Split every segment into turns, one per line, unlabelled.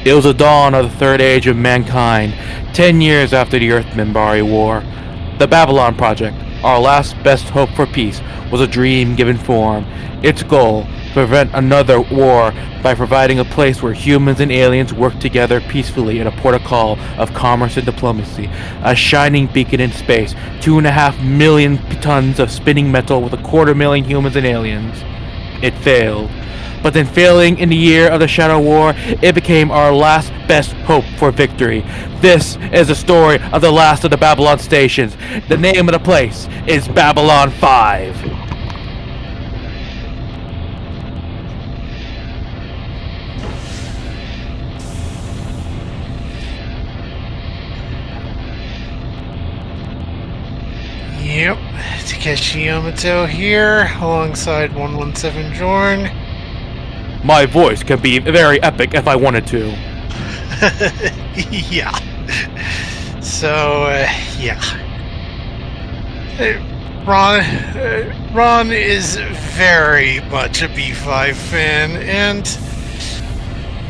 It was the dawn of the third age of mankind, 10 years after the Earth-Minbari War. The Babylon Project, our last best hope for peace, was a dream given form. Its goal, to prevent another war by providing a place where humans and aliens work together peacefully in a protocol of commerce and diplomacy. A shining beacon in space, 2.5 million tons of spinning metal with 250,000 humans and aliens. It failed. But then, failing in the year of the Shadow War, it became our last best hope for victory. This is the story of the last of the Babylon stations. The name of the place is Babylon 5.
Yep, Takeshi Yamato here, alongside 117 Jorn.
My voice can be very epic if I wanted to.
Yeah. So, yeah. Ron is very much a B5 fan, and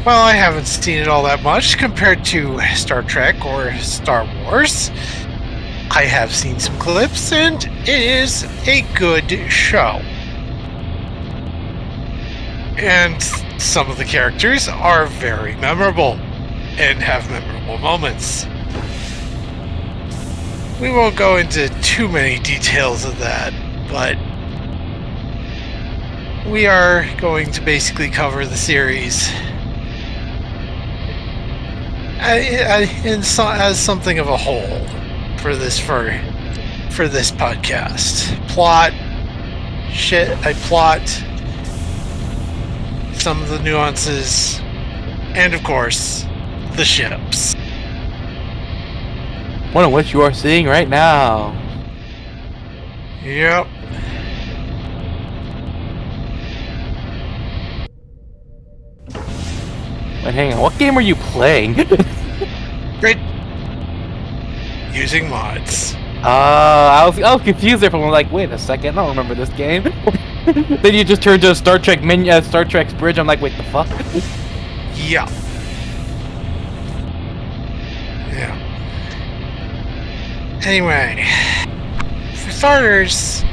while I haven't seen it all that much compared to Star Trek or Star Wars, I have seen some clips, and it is a good show. And some of the characters are very memorable and have memorable moments. We won't go into too many details of that, but we are going to basically cover the series as something of a whole for this podcast. I plot some of the nuances, and of course, the ships.
One of which you are seeing right now.
Yep.
Wait, hang on. What game are you playing?
Great. Using mods.
I was confused there for a moment. Like, wait a second, I don't remember this game. Then you just turned to a Star Trek Star Trek's bridge. I'm like, wait, the fuck?
Yeah. Yeah. Anyway, for starters,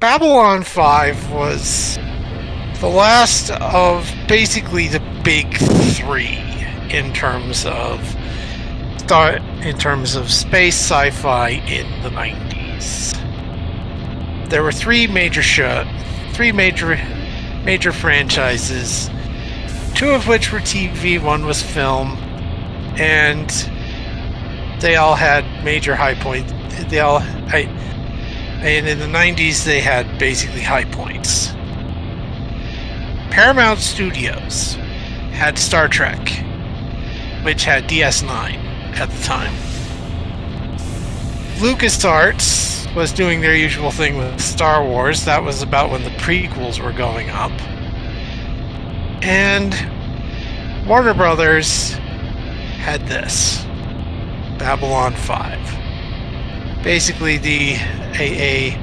Babylon 5 was the last of basically the big three in terms of space sci-fi in the 90s. There were three major franchises, two of which were TV, one was film, and they all had major high points. And in the 90s, they had basically high points. Paramount Studios had Star Trek, which had DS9 at the time. LucasArts was doing their usual thing with Star Wars. That was about when the prequels were going up. And Warner Brothers had this, Babylon 5. Basically a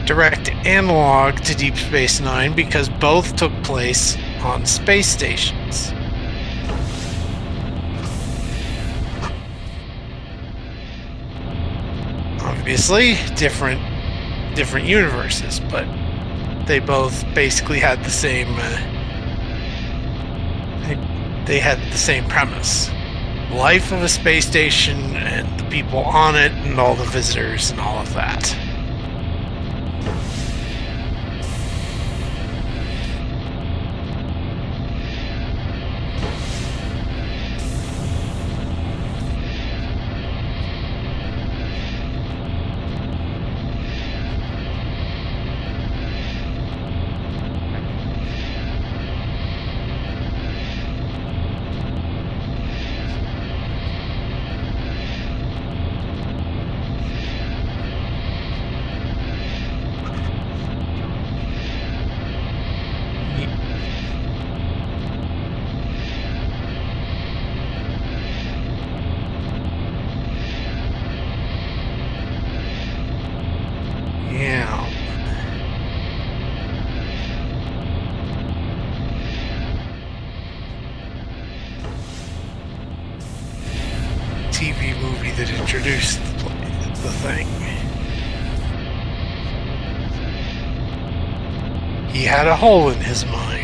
direct analog to Deep Space Nine, because both took place on space stations. Obviously, different universes, but they both basically had the same. They had the same premise: life of a space station and the people on it, and all the visitors and all of that. TV movie that introduced the thing. He had a hole in his mind.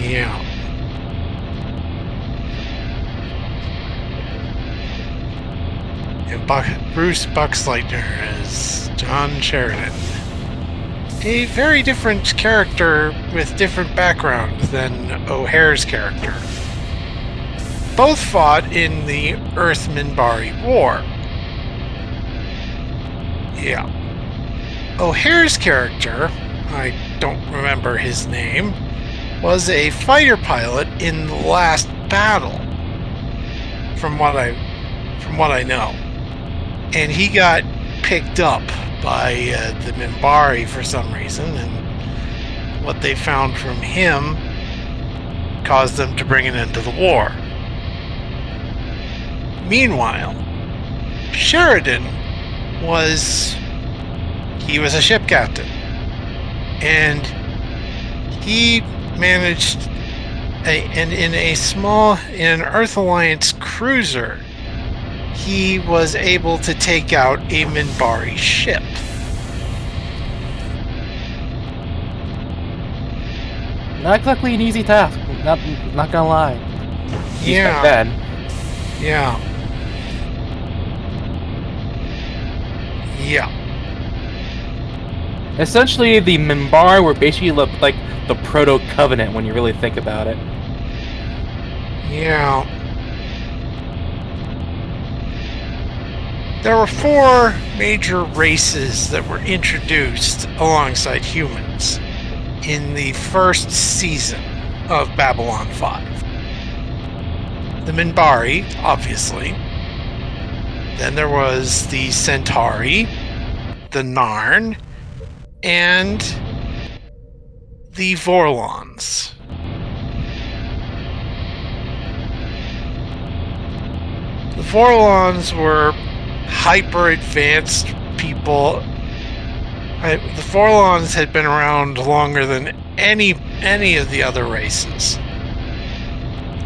Yeah. And Bruce Buxleitner as John Sheridan. A very different character with different background than O'Hare's character. Both fought in the Earth-Minbari War. Yeah. O'Hare's character, I don't remember his name, was a fighter pilot in the last battle, from what I know. And he got picked up by the Minbari for some reason, and what they found from him caused them to bring an end to the war. Meanwhile, Sheridan was a ship captain, and he managed in an Earth Alliance cruiser, he was able to take out a Minbari ship.
Not exactly an easy task. Not gonna lie.
Yeah.
Back then.
Yeah. Yeah.
Essentially, the Minbari were basically like the proto-Covenant when you really think about it.
Yeah. There were 4 major races that were introduced alongside humans in the first season of Babylon 5. The Minbari, obviously. Then there was the Centauri, the Narn, and the Vorlons. The Vorlons were hyper-advanced people. The Vorlons had been around longer than any of the other races.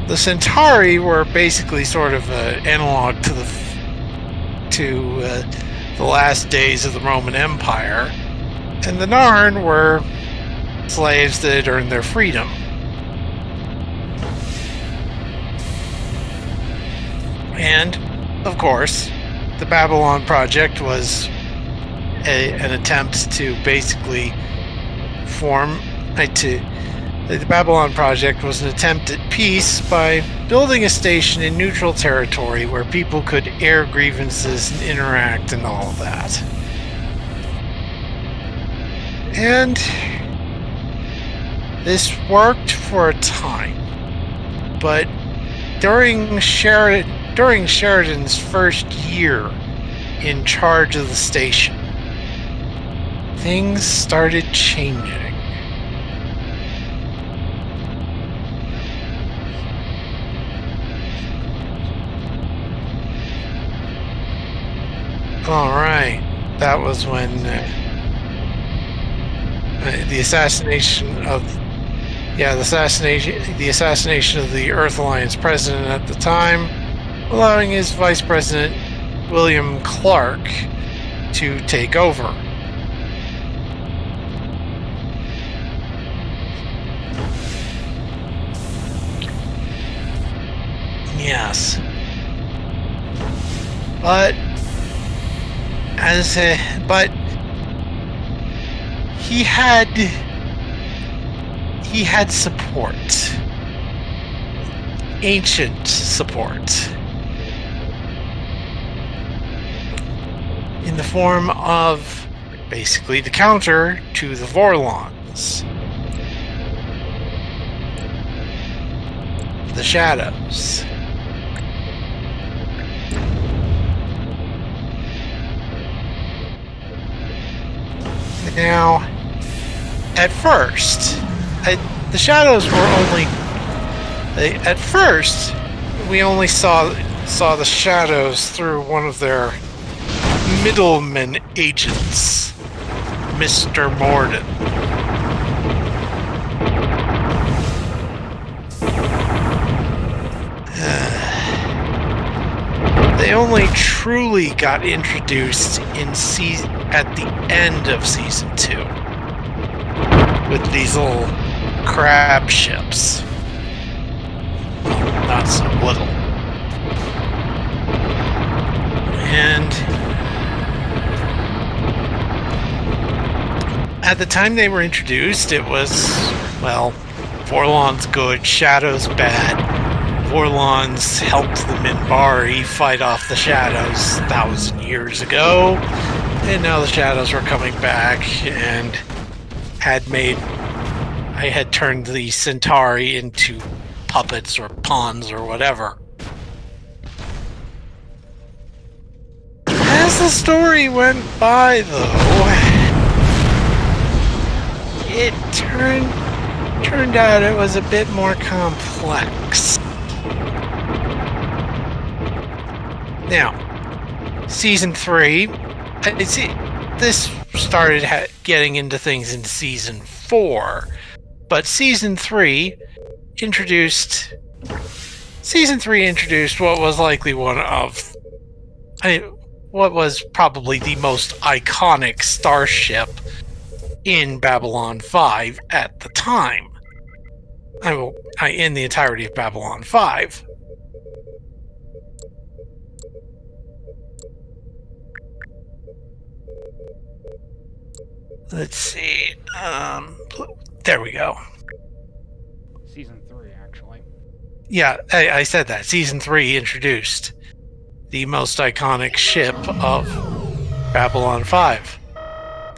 The Centauri were basically sort of an analog to the last days of the Roman Empire, and the Narn were slaves that had earned their freedom. And, of course, the Babylon Project was an attempt to basically the Babylon Project was an attempt at peace by building a station in neutral territory where people could air grievances and interact and all of that. And this worked for a time, but during Sheridan's first year in charge of the station, things started changing. All right, that was when the assassination of the Earth Alliance president at the time, allowing his vice president William Clark to take over. Yes, but he had support, ancient support, in the form of basically the counter to the Vorlons, the Shadows. Now, at first, the shadows were only. At first, we only saw the shadows through one of their middleman agents, Mr. Morden. They only truly got introduced at the end of season 2 with these little crab ships. Well, not so little. And at the time they were introduced, it was, well, Vorlon's good, Shadow's bad. Vorlons helped the Minbari fight off the Shadows 1,000 years ago, and now the Shadows were coming back and I had turned the Centauri into puppets or pawns or whatever. As the story went by, though, it turned out it was a bit more complex. Now, season 3, this started getting into things in season 4, but season 3 introduced what was likely what was probably the most iconic starship in Babylon 5 at the time. In the entirety of Babylon 5. Let's see. There we go.
Season 3, actually.
Yeah, I said that. Season 3 introduced the most iconic ship of Babylon 5,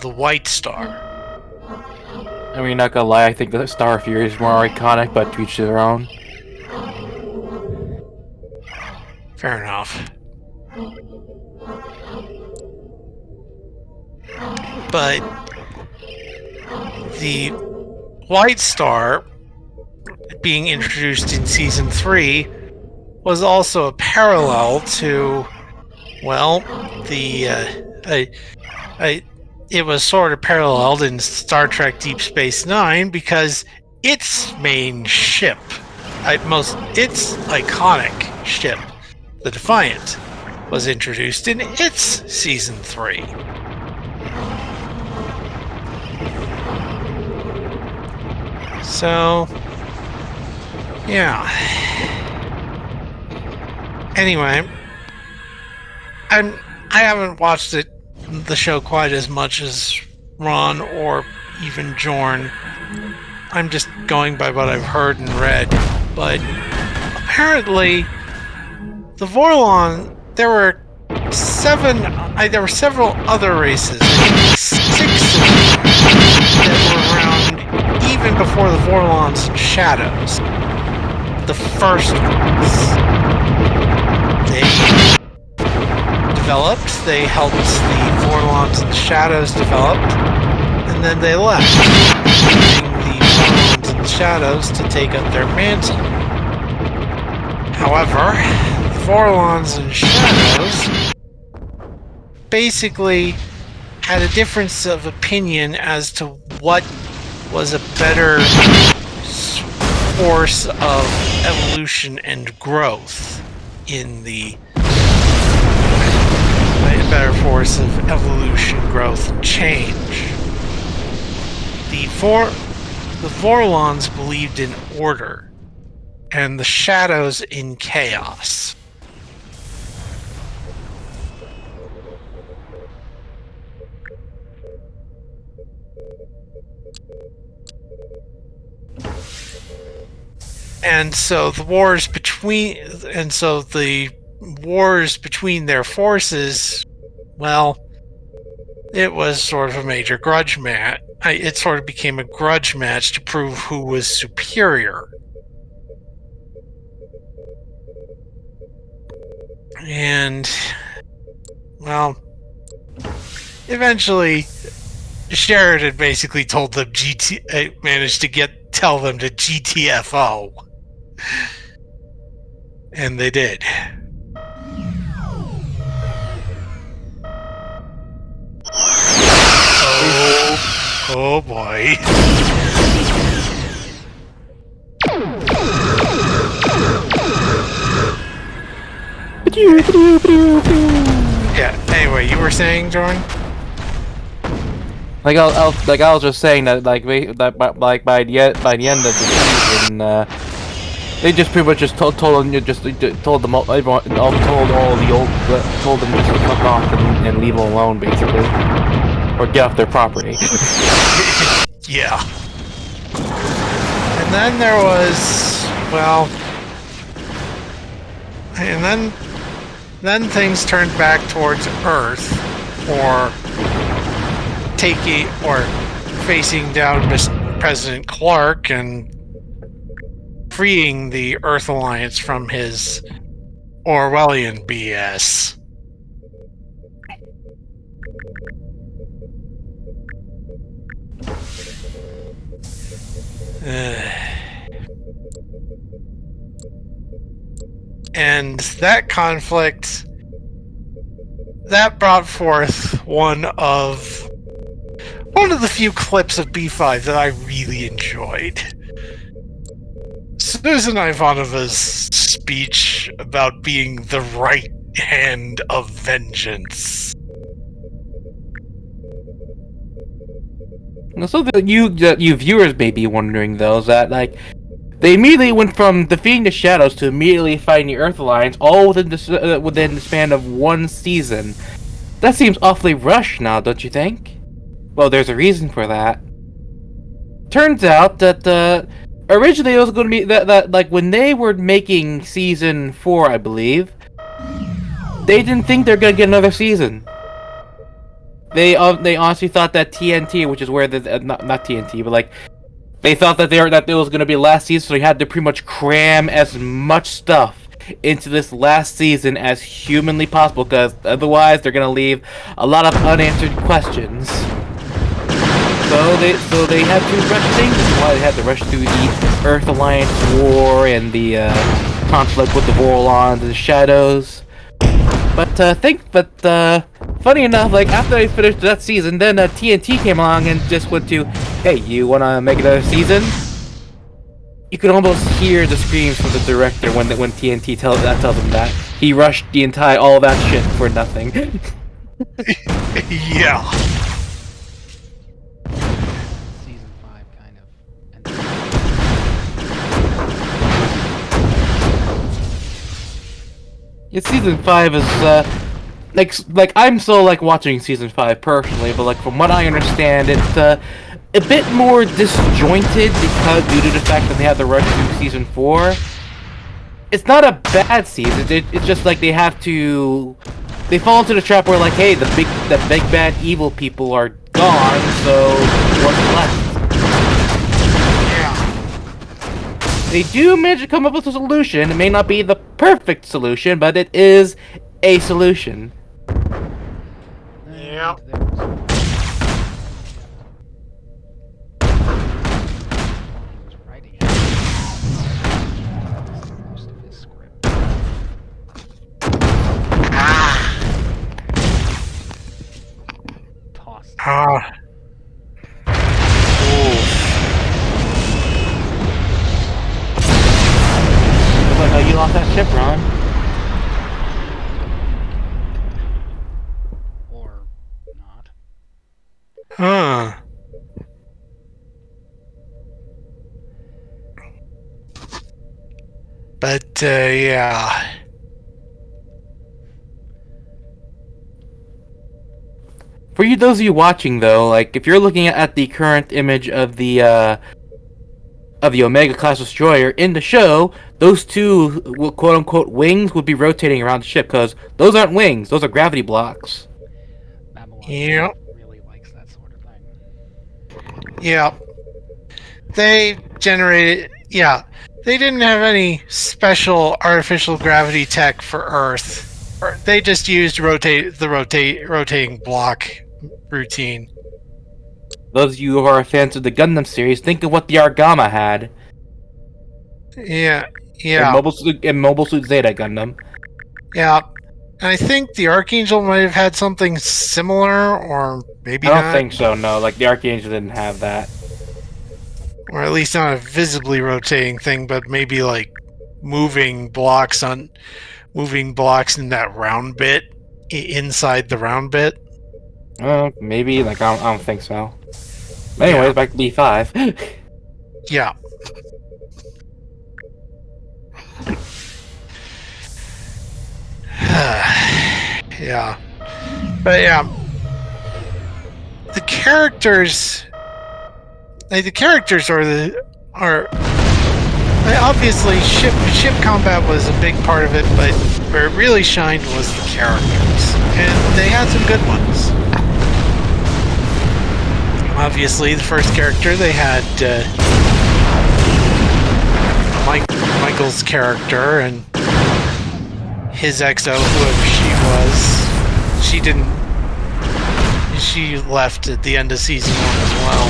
the White Star.
I mean, not gonna lie, I think the Star Fury is more iconic, but to each their own.
Fair enough. But the White Star being introduced in season 3 was also a parallel to, well, it was sort of paralleled in Star Trek Deep Space Nine because its main ship, its iconic ship, the Defiant, was introduced in its season 3. So, yeah. Anyway, I haven't watched the show quite as much as Ron or even Jorn. I'm just going by what I've heard and read. But apparently, the Vorlon, there were several other races, 6 of them, that were around even before the Vorlons and Shadows. The first ones. They helped the Vorlons and the Shadows develop, and then they left, leaving the Vorlons and the Shadows to take up their mantle. However, the Vorlons and Shadows basically had a difference of opinion as to what was a better force of evolution and growth in the a better force of evolution, growth, and change. The Vorlons believed in order, and the Shadows in chaos. And so the wars between their forces, well, it was sort of a major grudge match. It sort of became a grudge match to prove who was superior. And, well, eventually Sheridan basically told them managed to tell them to GTFO. And they did. Oh boy. Yeah, anyway, you were saying, Jordan?
Like I was just saying that by the end of the season, they just pretty much just told them told them all, everyone told all the old told them just to fuck off and leave them alone basically, or get off their property.
Yeah. And then there was, well, and then things turned back towards Earth, or facing down President Clark and freeing the Earth Alliance from his Orwellian BS. And that conflict, that brought forth one of the few clips of B5 that I really enjoyed. Susan Ivanova's speech about being the right hand of vengeance.
So that you viewers may be wondering though, is that like they immediately went from defeating the Shadows to immediately fighting the Earth Alliance, all within the span of one season. That seems awfully rushed now, don't you think? Well, there's a reason for that. Turns out that originally it was going to be that like when they were making season 4, I believe, they didn't think they're going to get another season. They honestly thought that TNT, which is where the not TNT, but like they thought that it was going to be last season, so they had to pretty much cram as much stuff into this last season as humanly possible, because otherwise they're going to leave a lot of unanswered questions. So they had to rush things. That's why they had to rush through the Earth Alliance war and the conflict with the Vorlons and the Shadows. But funny enough, like after they finished that season, then TNT came along and just went to, hey, you wanna make another season? You could almost hear the screams from the director when TNT tells them that he rushed all that shit for nothing.
Yeah.
Season 5 kind of ended.
Yeah, season 5 is like I'm still like watching season 5 personally, but like from what I understand, it's a bit more disjointed because due to the fact that they have to rush through season 4. It's not a bad season. It's just like they fall into the trap where like, hey, the big bad evil people are gone, so what's left? They do manage to come up with a solution. It may not be the perfect solution, but it is a solution.
Yep.
Looks like how you lost that ship, Ron.
Or not.
Huh. But, yeah.
For those of you watching, though, like if you're looking at the current image of the Omega class destroyer in the show, those two quote unquote wings would be rotating around the ship, because those aren't wings; those are gravity blocks.
Babylon
Yep.
really likes that sort of thing.
Yep. They generated. Yeah. They didn't have any special artificial gravity tech for Earth. They just used rotating block routine.
Those of you who are fans of the Gundam series, think of what the Argama had
Yeah,
in
yeah,
Mobile Suit Zeta Gundam.
yeah. And I think the Archangel might have had something similar, or maybe
I don't
not,
think so. No, like the Archangel didn't have that.
or at least not a visibly rotating thing, but maybe like moving blocks in that round bit inside the round bit.
Maybe like I don't think so.
Yeah.
Anyways, back to B5.
Yeah. Yeah. But yeah. The characters are obviously ship combat was a big part of it, but where it really shined was the characters. And they had some good ones. Obviously, the first character they had Michael's character and his XO, whoever she was. She left at the end of season 1 as well.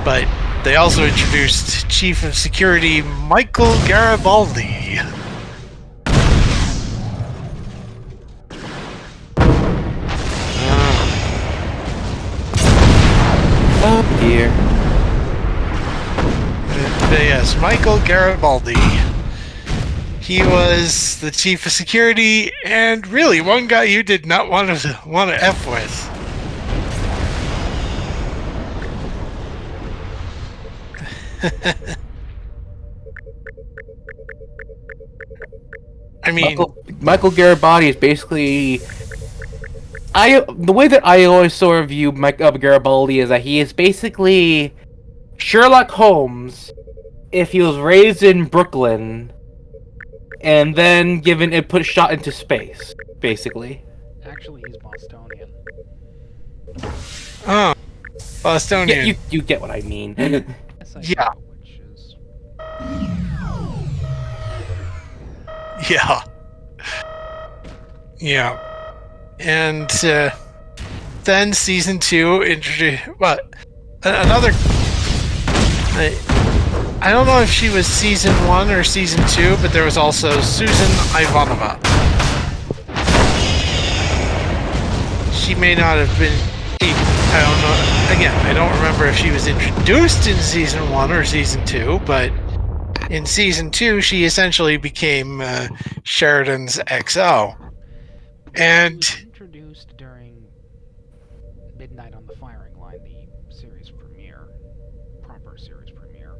But they also introduced Chief of Security Michael Garibaldi.
Oh dear.
Yes, Michael Garibaldi. He was the chief of security, and really one guy you did not want to f with. I mean,
Michael Garibaldi is basically. The way that I always sort of view Garibaldi is that he is basically Sherlock Holmes if he was raised in Brooklyn and then shot into space, basically.
Actually, he's Bostonian.
oh, Bostonian.
Yeah, you get what I mean.
Yes, I
Yeah.
know, which is
Yeah. Yeah. And then season 2 introduced another. I don't know if she was season 1 or season 2, but there was also Susan Ivanova. She may not have been. I don't know. Again, I don't remember if she was introduced in season 1 or season 2, but in season 2, she essentially became Sheridan's XO. And
she was introduced during Midnight on the Firing Line, the series premiere, proper series premiere.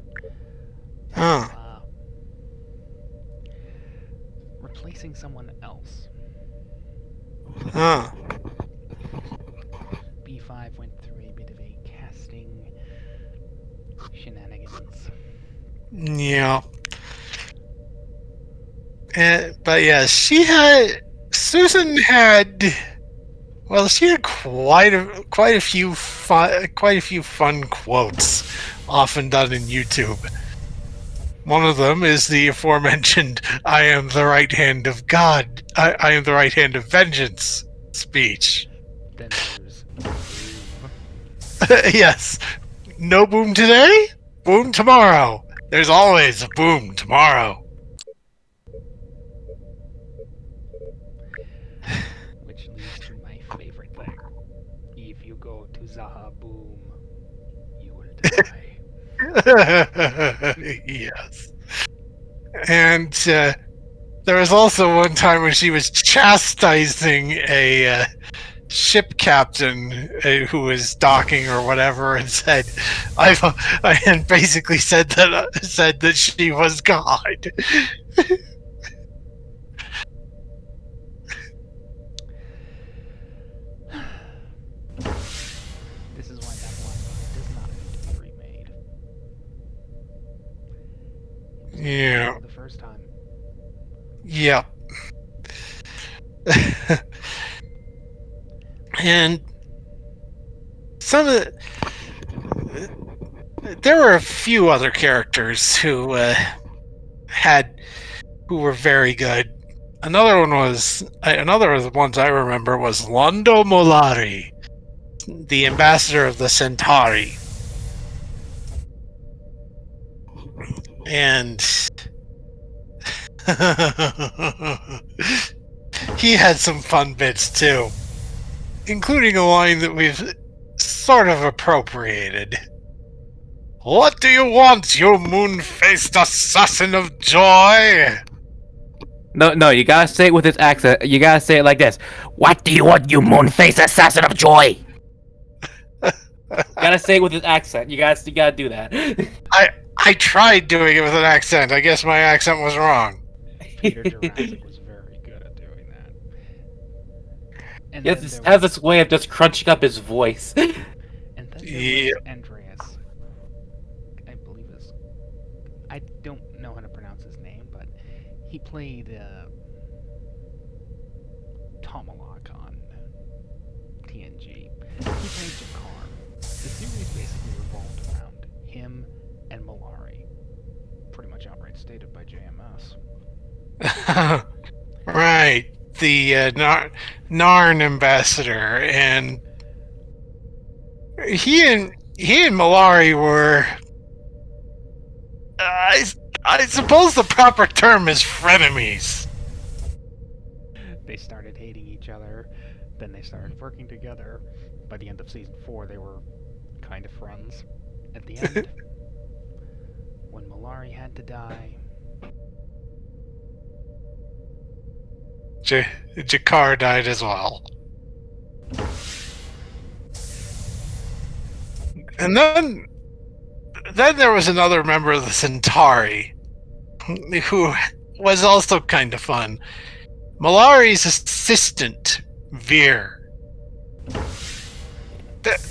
Replacing someone else. B5 went through a bit of a casting shenanigans.
Yeah. But yeah, Susan had quite a few fun quotes, often done in YouTube. One of them is the aforementioned "I am the right hand of God. I am the right hand of vengeance" speech.
Then there's boom.
Yes. No boom today, boom tomorrow. There's always a boom tomorrow.
Which leads to my favorite thing. If you go to Zaha Boom, you will die.
Yes. And there was also one time when she was chastising a ship captain who was docking or whatever, and said, and basically said that she was God.
This is why Babylon 5 does not need to be remade.
Yeah.
For the first time.
Yeah. And there were a few other characters who were very good. Another of the ones I remember was Londo Molari. the ambassador of the Centauri. And he had some fun bits too, including a line that we've sort of appropriated. What do you want, you moon-faced assassin of joy?
No, you gotta say it with his accent. You gotta say it like this. What do you want, you moon-faced assassin of joy? You gotta say it with his accent. You gotta do that.
I tried doing it with an accent. I guess my accent was wrong.
Peter Jurassic was very good at doing that. And
Yes,
then
it
there
has
was-
this way of just crunching up his voice.
And then there
Yeah.
was Andreas. I believe is. I don't know how to pronounce his name, but he played Tomalak on TNG. He played Jakar. The series basically revolved around him and Malari. Pretty much outright stated by JMS.
Right. The Narn ambassador, and he and Malari were I suppose the proper term is frenemies.
They started hating each other, then they started working together. By the end of season 4, they were kind of friends. At the end, when Malari had to die,
Jakar died as well. And then there was another member of the Centauri who was also kind of fun. Malari's assistant, Veer.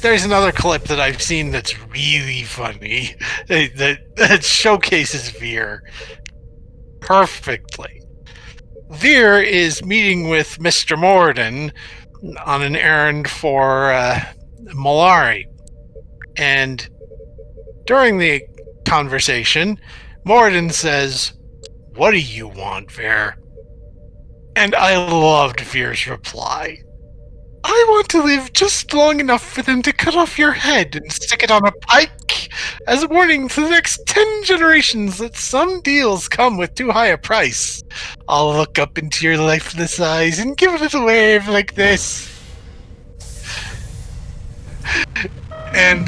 There's another clip that I've seen that's really funny that showcases Veer perfectly. Veer is meeting with Mr. Morden on an errand for Malari. And during the conversation, Morden says, "What do you want, Veer?" And I loved Veer's reply. "I want to live just long enough for them to cut off your head and stick it on a pike as a warning to the next 10 generations that some deals come with too high a price. I'll look up into your lifeless eyes and give a little wave like this." And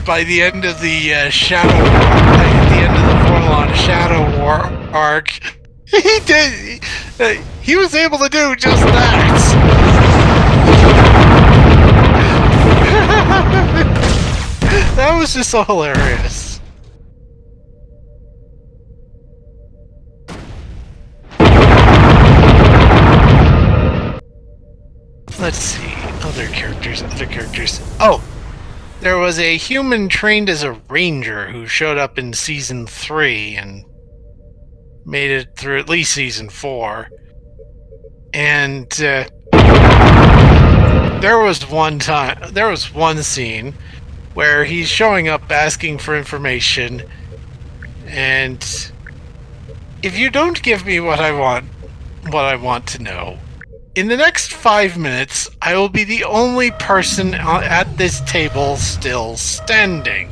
by the end of the at the end of the Vorlon Shadow War arc, he was able to do just that. That was just so hilarious. Let's see, other characters. Oh, there was a human trained as a ranger who showed up in season 3 and made it through at least season 4. And there was one scene where he's showing up asking for information, and if you don't give me what I want to know, in the next 5 minutes, I will be the only person at this table still standing.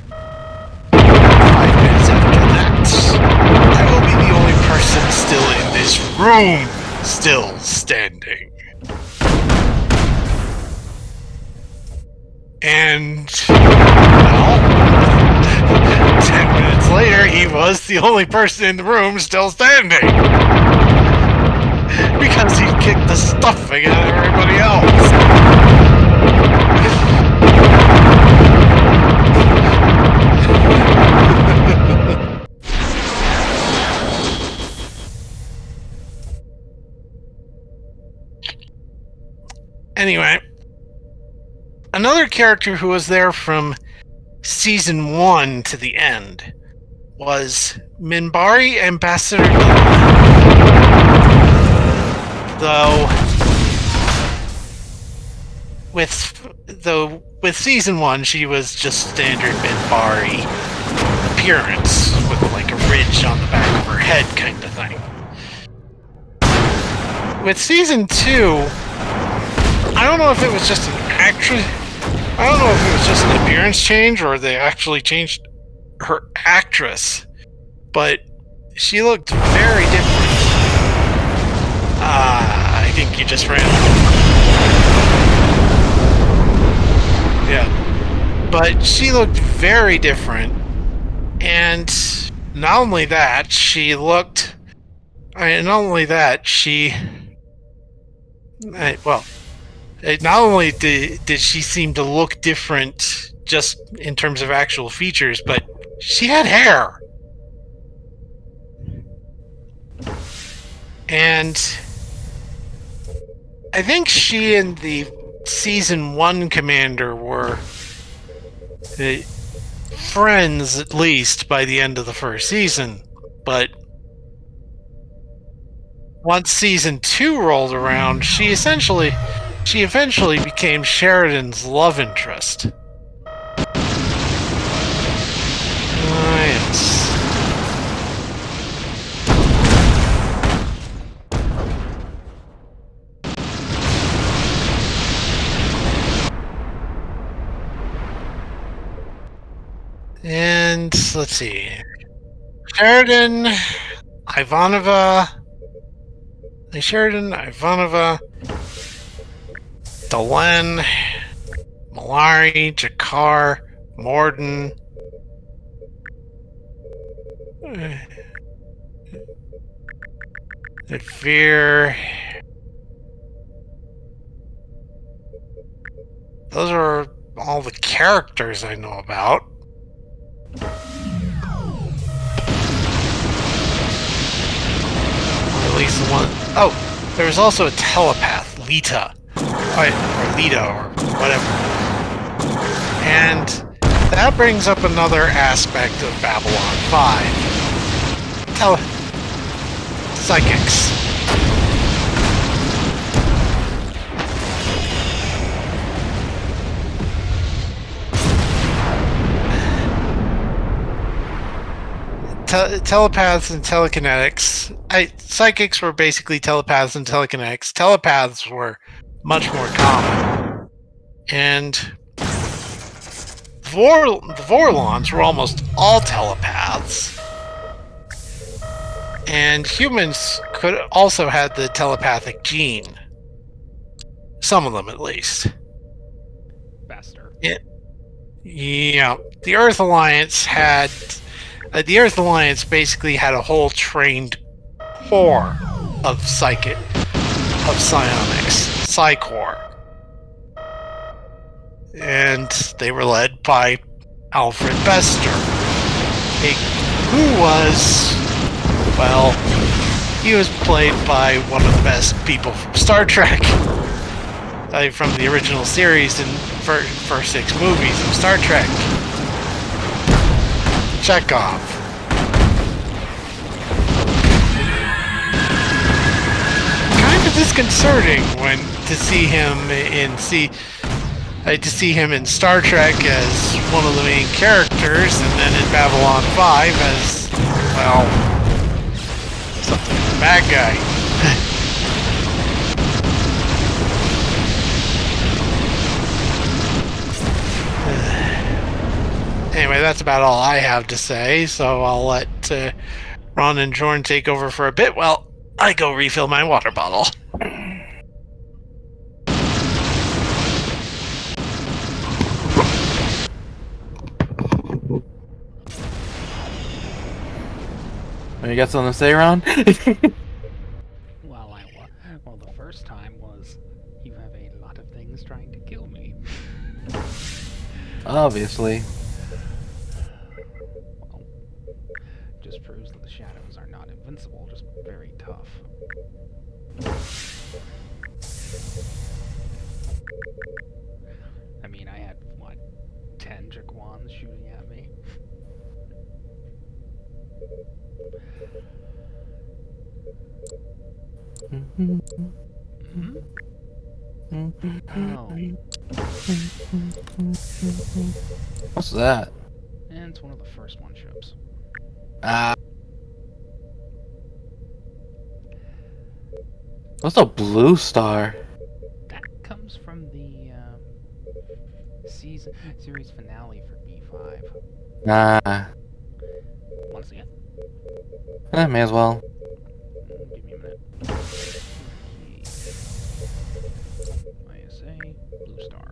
5 minutes after that, I will be the only person still in this room still standing. And, well, 10 minutes later, he was the only person in the room still standing. Because he kicked the stuffing out of everybody else. Anyway, another character who was there from season 1 to the end was Minbari Ambassador. Though with season 1, she was just standard Minbari appearance with like a ridge on the back of her head kind of thing. With season 2, I don't know if it was just an actress. I don't know if it was just an appearance change or they actually changed her actress, but she looked very different. I think you just ran. Yeah. But she looked very different. And not only that, she looked. Not only that, she. Well, not only did she seem to look different just in terms of actual features, but she had hair. And I think she and the season 1 commander were friends, at least by the end of the first season. But once season 2 rolled around, she eventually became Sheridan's love interest. Yes. And let's see. Sheridan, Ivanova, Delenn, Malari, Jakar, Morden, Veer. Those are all the characters I know about. Or at least the one. Oh, there was also a telepath, Lita. Or Lita, or whatever. And that brings up another aspect of Babylon 5. Psychics. Telepaths and telekinetics. Psychics were basically telepaths and telekinetics. Telepaths were much more common. And the Vorlons were almost all telepaths. And humans could also have the telepathic gene. Some of them, at least.
Bester.
Yeah. The Earth Alliance had... the Earth Alliance basically had a whole trained corps of psionics. Psy-Corps. And they were led by Alfred Bester, who was... well, he was played by one of the best people from Star Trek. From the original series and first 6 movies of Star Trek. Chekhov. Kind of disconcerting to see him in Star Trek as one of the main characters, and then in Babylon 5 as, well, something of a bad guy. Anyway, that's about all I have to say, so I'll let Ron and Jorn take over for a bit while I go refill my water bottle.
You got something to say, Ron?
Well, the first time was, you have a lot of things trying to kill me.
Obviously.
Well, just proves that the shadows are not invincible, just very tough. I mean, I had, 10 Jaquans shooting at me? Hmm? Oh.
What's that?
And it's one of the first one ships.
What's a blue star?
That comes from series finale for B5.
Nah.
Want to see it?
May as well.
Give me a minute. ISA, Blue Star.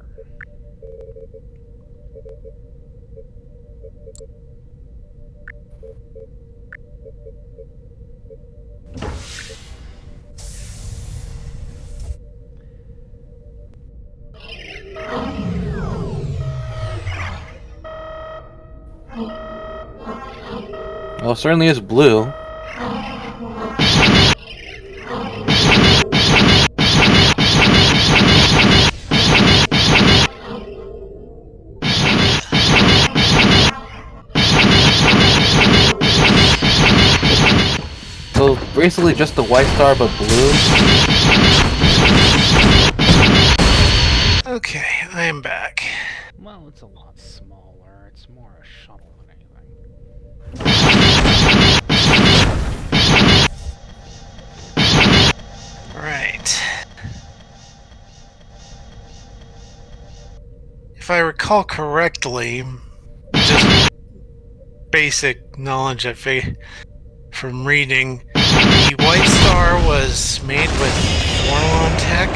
Well, it certainly is blue. So basically just the white star but blue.
Okay, I am back.
Well, it's a lot smaller. It's more a shuttle than anything.
Right. If I recall correctly, just basic knowledge from reading, the White Star was made with Orlon tech.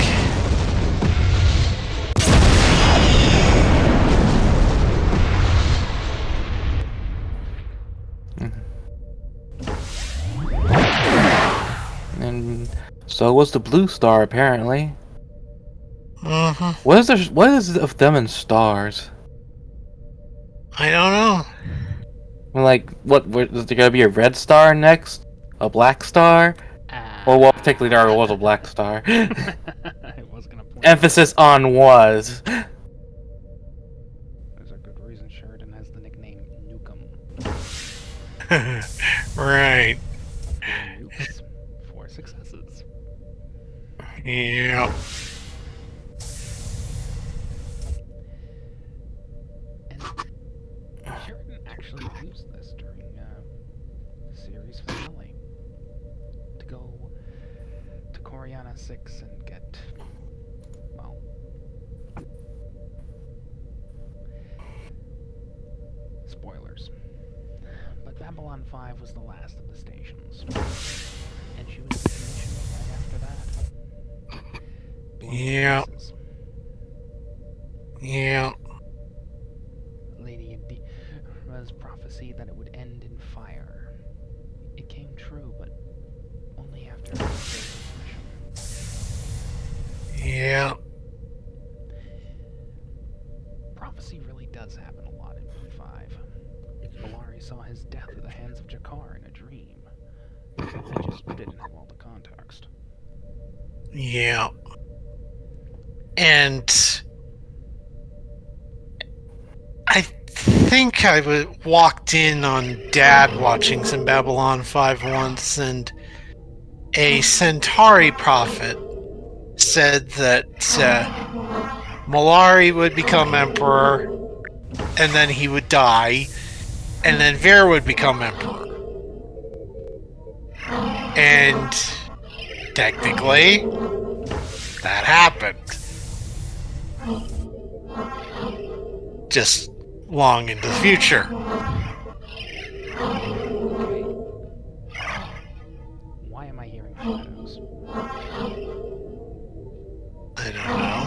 And so was the blue star apparently.
Mm-hmm.
What is of them and stars?
I don't know.
Like, is there gonna be a red star next? A black star? Well, technically there was a black star.
I was gonna point
Emphasis
out
on was.
there's a good reason Sheridan has the nickname Nukem.
Right.
4 nukes, 4 successes.
Yeah.
And Sheridan actually used this during the series finale to go to Coriana 6 and get, well, spoilers. But Babylon 5 was the last of the stations, and she was decommissioned right after that.
Yeah. Yeah.
Lady Adira's prophecy that it would end in fire. It came true, but only after Joseph's mission.
Yeah.
Prophecy really does happen a lot in B5. Valari saw his death at the hands of Jakar in a dream. He just didn't have all the context.
Yeah. And I think I walked in on Dad watching some Babylon 5 once, and a Centauri prophet said that Malari would become emperor, and then he would die, and then Ver would become emperor. And technically, that happened. Just long into the future.
Okay. Why am I hearing shadows?
I don't know.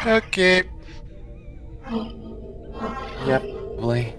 Okay.
Yep, probably.